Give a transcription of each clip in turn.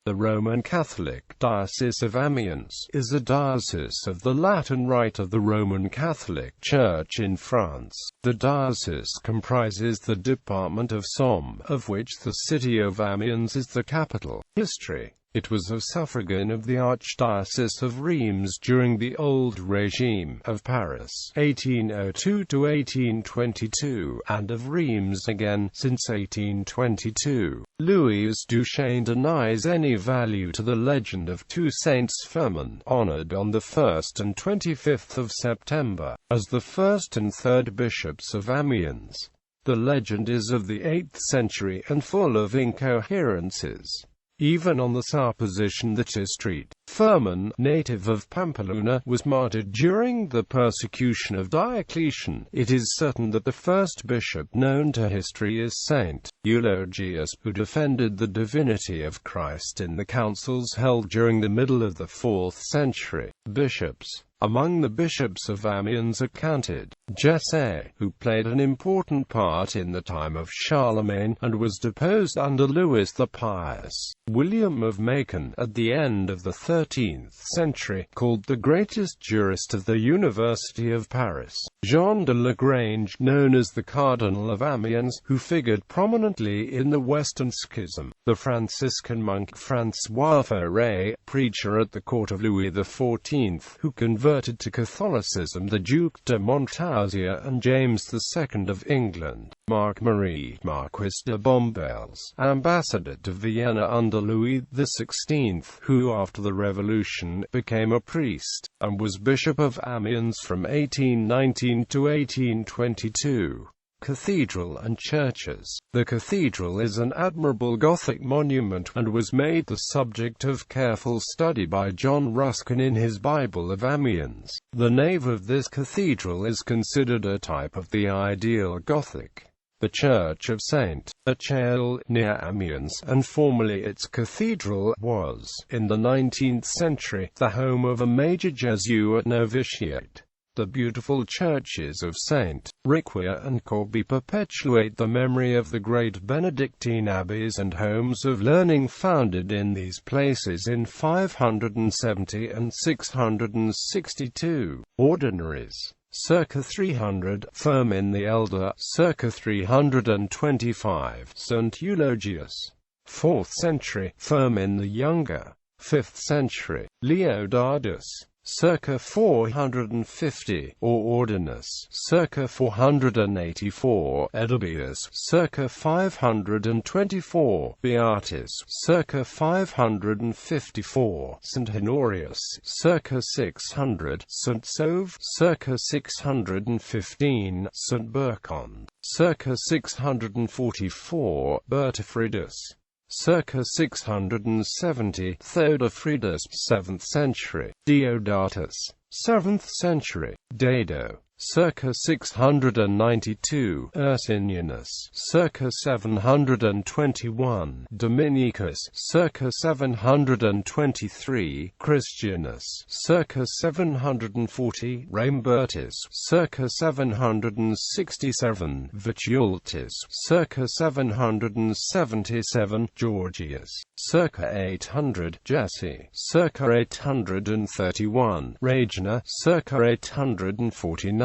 The Roman Catholic Diocese of Amiens is a diocese of the Latin Rite of the Roman Catholic Church in France. The diocese comprises the department of Somme, of which the city of Amiens is the capital. History: it was a suffragan of the Archdiocese of Reims during the Old Regime of Paris 1802 to 1822, and of Reims again since 1822. Louis Duchesne denies any value to the legend of two saints Firmin, honored on the 1st and 25th of September, as the first and third bishops of Amiens. The legend is of the 8th century and full of incoherences. Even on the supposition that Istrid, Firmin, native of Pampeluna, was martyred during the persecution of Diocletian, it is certain that the first bishop known to history is Saint Eulogius, who defended the divinity of Christ in the councils held during the middle of the 4th century. Bishops: among the bishops of Amiens are counted Jesse, who played an important part in the time of Charlemagne, and was deposed under Louis the Pious. William of Macon, at the end of the 13th century, called the greatest jurist of the University of Paris. Jean de Lagrange, known as the Cardinal of Amiens, who figured prominently in the Western Schism. The Franciscan monk François Ferret, preacher at the court of Louis XIV, who converted to Catholicism the Duc de Montasia and James II of England. Marc-Marie, Marquis de Bombelles, ambassador to Vienna under Louis XVI, who after the Revolution became a priest, and was Bishop of Amiens from 1819 to 1822. Cathedral and churches. The cathedral is an admirable Gothic monument, and was made the subject of careful study by John Ruskin in his Bible of Amiens. The nave of this cathedral is considered a type of the ideal Gothic. The Church of St. Achille, near Amiens, and formerly its cathedral, was, in the 19th century, the home of a major Jesuit novitiate. The beautiful churches of St. Riquier and Corbie perpetuate the memory of the great Benedictine abbeys and homes of learning founded in these places in 570 and 662. Ordinaries: circa 300, Firmin the Elder, circa 325, St. Eulogius, 4th century, Firmin the Younger, 5th century, Leodardus, circa 450, or Ordinus, circa 484, Edelbius, circa 524, Beatus, circa 554, St. Honorius, circa 600, St. Sauve, circa 615, St. Bercond, circa 644, Bertafridus, circa 670, Theodofridus, 7th century, Deodatus, 7th century, Dado, circa 692, Ursinianus, circa 721, Dominicus, circa 723, Christianus, circa 740, Rambertus, circa 767, Vitultis, circa 777, Georgius, circa 800, Jesse, circa 831, Regina, circa 849,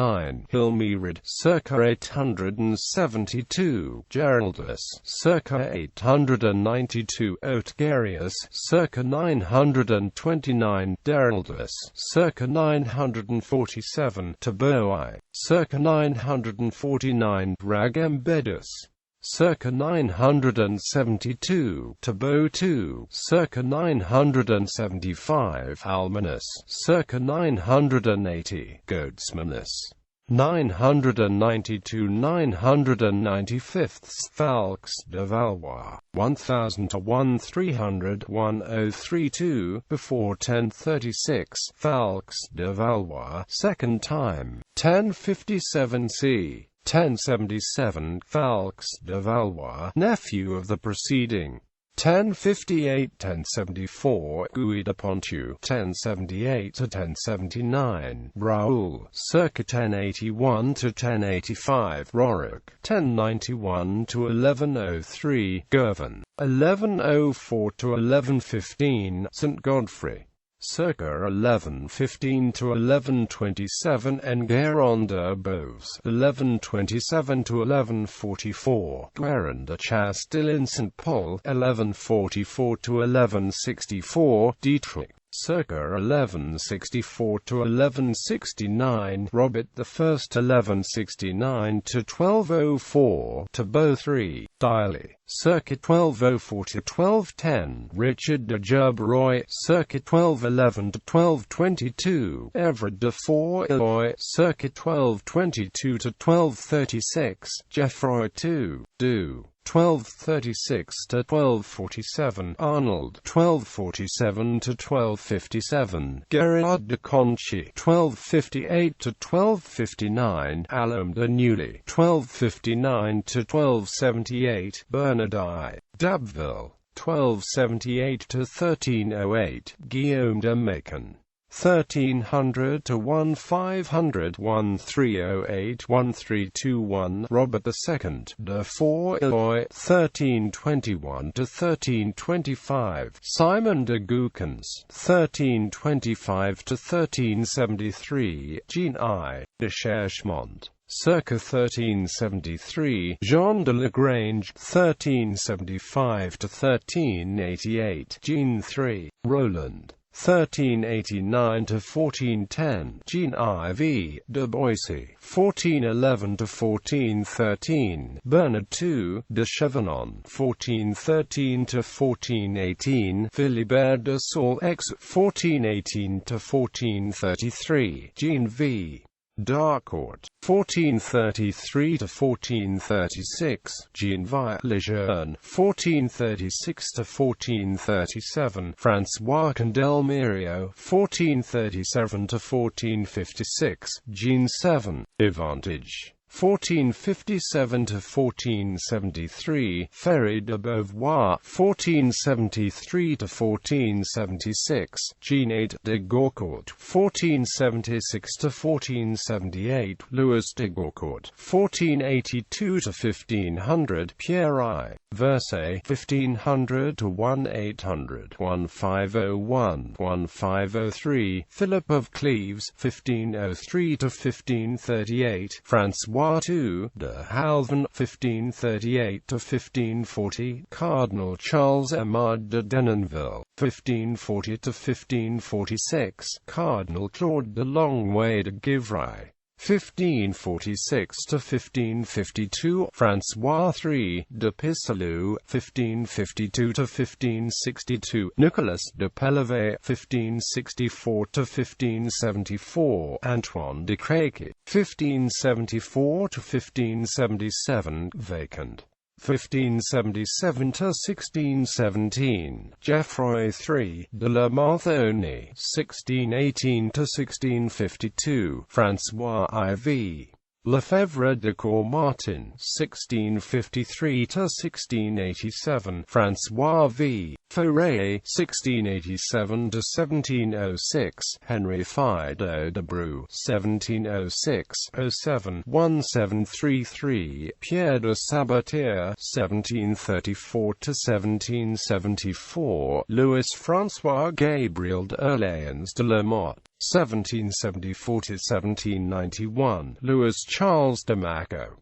Hilmerid, circa 872, Geraldus, circa 892, Otgarius, circa 929, Deraldus, circa 947, Taboi, circa 949, Ragambedus, circa 972, Tabo II, circa 975, Almanus, circa 980, Goatsmanus, 992–995, Falques de Valois, 1000 to 1300, 1032, before 1036, Falques de Valois, second time, 1057 c. 1077, Falques de Valois, nephew of the preceding. 1058–1074, Guy de Pontu, 1078–1079, Raoul, circa 1081–1085, Rorik, 1091–1103, Gervin, 1104–1115, St. Godfrey, circa 1115–1127, Enguerrand de Boves, 1127–1144, Guerin de Chastillon St. Paul, 1144–1164, Dietrich, circa 1164–1169, Robert I, 1169–1204, Thibaut III, Diley, circa 1204–1210, Richard de Gerberoy, circa 1211–1222, Everett de Fourloy, circa 1222–1236, Geoffroy II, du. 1236–1247, Arnold, 1247–1257, Gerard de Conchi, 1258–1259, Allum de Neuilly, 1259–1278, Bernard I. d'Abbeville, 1278–1308, Guillaume de Macon, 1300–1500, 1308–1321, Robert II de Fourloy, 1321–1325, Simon de Goukens, 1325–1373, Jean I. de Cherchemont, circa 1373, Jean de Lagrange, 1375–1388, Jean III. Roland, 1389–1410, Jean IV. de Boissy, 1411–1413, Bernard II. de Chevenon, 1413–1418, Philibert de Saulx, 1418–1433, Jean V. d'Harcourt, 1433–1436, Jean Lejeune, 1436–1437, François Candelmerio, 1437–1456, Jean VII. Advantage, 1457–1473, Ferry de Beauvoir, 1473–1476, Jean VIII. de Gaucourt, 1476–1478, Louis de Gaucourt, 1482–1500, Pierre I. Versailles, 1500–1800, 1501–1503, Philip of Cleves, 1503–1538, François II. de Halvan, 1538–1540, Cardinal Charles Aimard de Denonville, 1540–1546, Cardinal Claude de Longueuil de Givry, 1546–1552, François III. de Pisseleu, 1552–1562, Nicolas de Pelevé, 1564–1574, Antoine de Créquy, 1574–1577, vacant, 1577–1617, Geoffroy III. de la Marthoni, 1618–1652, François IV. Lefebvre de Courmartin, 1653–1687, François V. Fourier, 1687–1706, Henry Fido de Brou, 1706–07, 1733, Pierre de Sabatier, 1734–1774, Louis-François Gabriel de Orléans de la Motte, 1774–1791, Louis Charles de Maco,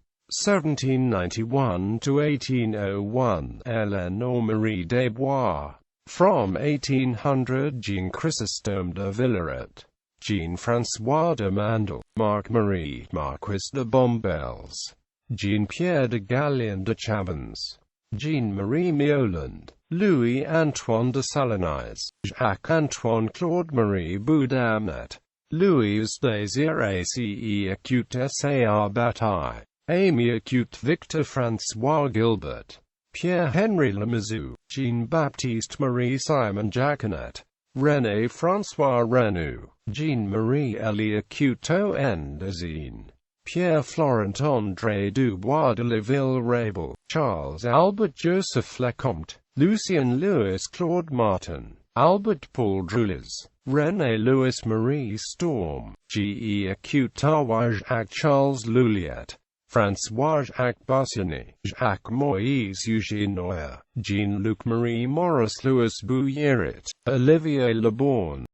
1791–1801, Eleanor Marie des Bois. From 1800, Jean Chrysostome de Villeret, Jean-François de Mandel, Marc-Marie, Marquis de Bombelles, Jean-Pierre de Gallien de Chabans, Jean-Marie Mioland, Louis-Antoine de Salonize, Jacques-Antoine Claude-Marie Boudamnet, Louise Désir Ace Acute Sar Bataille, Amy Acute Victor François Gilbert, Pierre-Henri Lemazou, Jean-Baptiste Marie Simon Jaconet, René François Renou, Jean-Marie Elie Acute Endazine, Pierre-Florent André Dubois de Laville Rabel, Charles Albert Joseph Lecomte, Lucien Louis Claude Martin, Albert Paul Drulles, René Louis Marie Storm, G. Acute Jacques Charles Louliet, François Jacques Bassiani, Jacques Moïse Eugène Noyer, Jean-Luc Marie Maurice Louis Bouillerit, Olivier Le Born.